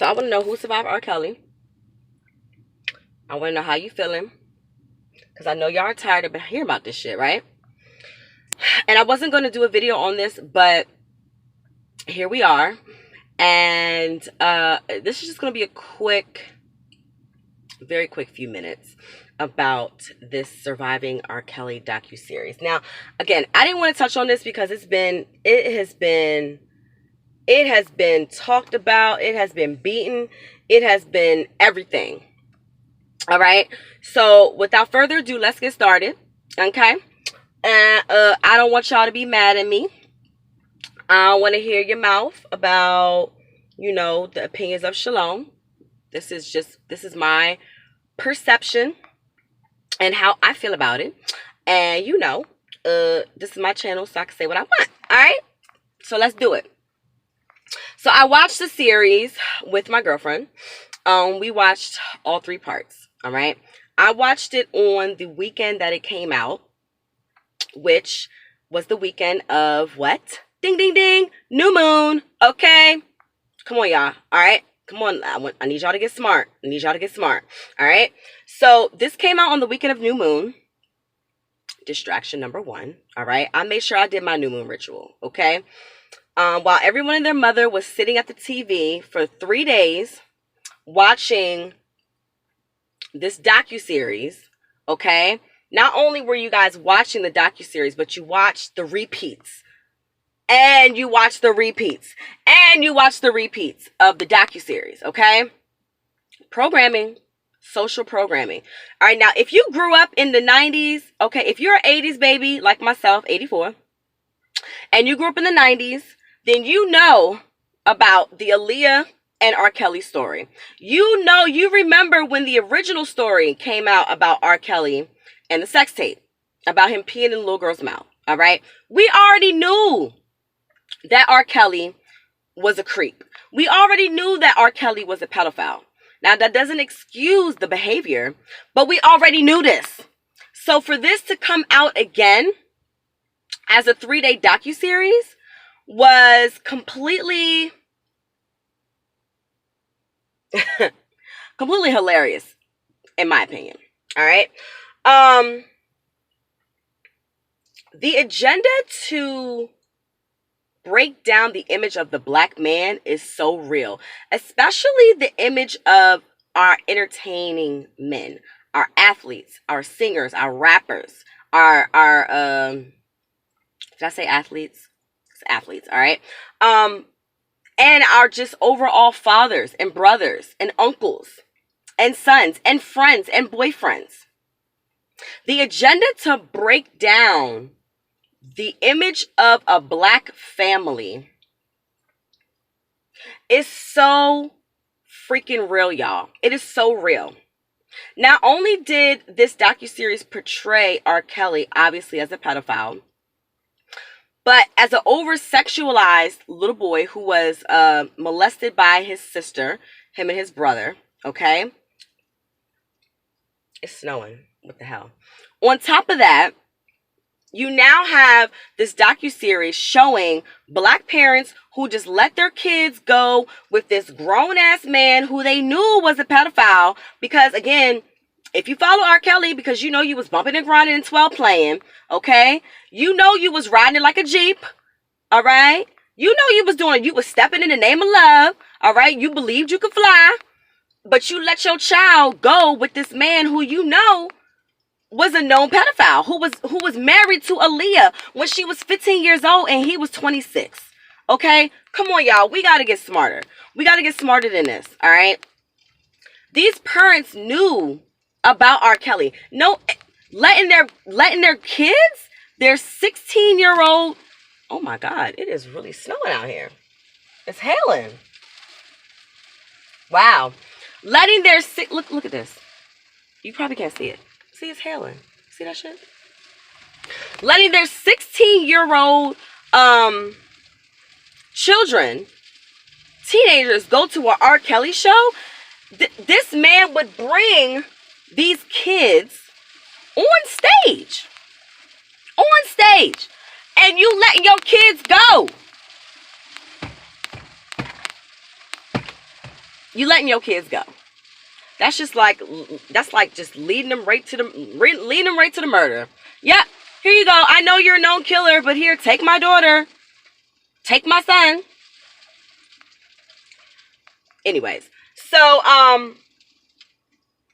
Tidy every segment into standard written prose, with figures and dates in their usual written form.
So I want to know who survived R. Kelly. I want to know how you feeling. Because I know y'all are tired of hearing about this shit, right? And I wasn't going to do a video on this, but here we are. And this is just going to be a quick, very quick few minutes about this Surviving R. Kelly docuseries. Now, again, I didn't want to touch on this because it has been talked about, it has been beaten, it has been everything. All right. So without further ado, let's get started. Okay. And I don't want y'all to be mad at me. I want to hear your mouth about, the opinions of Shalom. This is my perception and how I feel about it. And this is my channel, so I can say what I want. All right. So let's do it. So I watched the series with my girlfriend. We watched all 3 parts. All right. I watched it on the weekend that it came out, which was the weekend of what? Ding, ding, ding. New moon. Okay. Come on, y'all. All right. Come on. I need y'all to get smart. All right. So this came out on the weekend of new moon. Distraction number 1. All right. I made sure I did my new moon ritual. Okay. While everyone and their mother was sitting at the TV for 3 days watching this docuseries, okay? Not only were you guys watching the docuseries, but you watched the repeats. And you watched the repeats. And you watched the repeats of the docuseries, okay? Programming. Social programming. All right, now, if you grew up in the 90s, okay, if you're an 80s baby like myself, 84, and you grew up in the 90s, then you know about the Aaliyah and R. Kelly story. You remember when the original story came out about R. Kelly and the sex tape, about him peeing in the little girl's mouth, all right? We already knew that R. Kelly was a creep. We already knew that R. Kelly was a pedophile. Now, that doesn't excuse the behavior, but we already knew this. So for this to come out again as a 3-day docuseries was completely hilarious, in my opinion. All right. The agenda to break down the image of the black man is so real, especially the image of our entertaining men, our athletes, our singers, our rappers, our did I say athletes? It's athletes, all right. And our just overall fathers and brothers and uncles and sons and friends and boyfriends. The agenda to break down the image of a black family is so freaking real, y'all. It is so real. Not only did this docuseries portray R. Kelly, obviously, as a pedophile, but as an over-sexualized little boy who was molested by his sister, him and his brother, okay? It's snowing. What the hell? On top of that, you now have this docuseries showing black parents who just let their kids go with this grown-ass man who they knew was a pedophile. Because, again, if you follow R. Kelly, because you know you was bumping and grinding and 12 playing, okay? You know you was riding it like a Jeep, all right? You know you was stepping in the name of love, all right? You believed you could fly, but you let your child go with this man who you know was a known pedophile, who was married to Aaliyah when she was 15 years old and he was 26, okay? Come on, y'all. We got to get smarter. We got to get smarter than this, all right? These parents knew about R. Kelly. No, letting their kids, their 16-year-old, oh my God, it is really snowing out here. It's hailing. Wow. Letting their look at this. You probably can't see it. See, it's hailing. See that shit? Letting their 16-year-old children, teenagers, go to an R. Kelly show. This man would bring these kids on stage. And you letting your kids go. You letting your kids go. That's like just leading them right to the murder. Yep. Here you go. I know you're a known killer, but here, take my daughter. Take my son. Anyways, so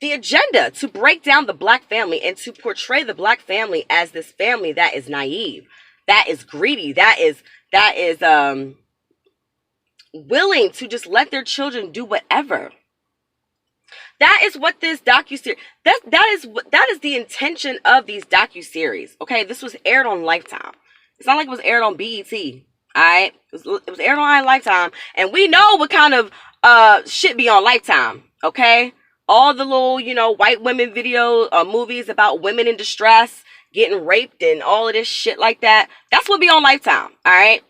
the agenda to break down the black family and to portray the black family as this family that is naive, that is greedy, that is willing to just let their children do whatever. That is what this docuseries, that is the intention of these docuseries. Okay, this was aired on Lifetime. It's not like it was aired on BET. Alright? It was aired on Lifetime. And we know what kind of shit be on Lifetime. Okay? All the little, white women movies about women in distress, getting raped and all of this shit like that. That's what be on Lifetime. Alright?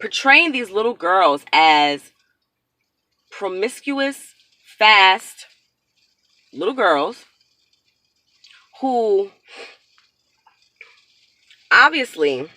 Portraying these little girls as promiscuous, fast little girls who obviously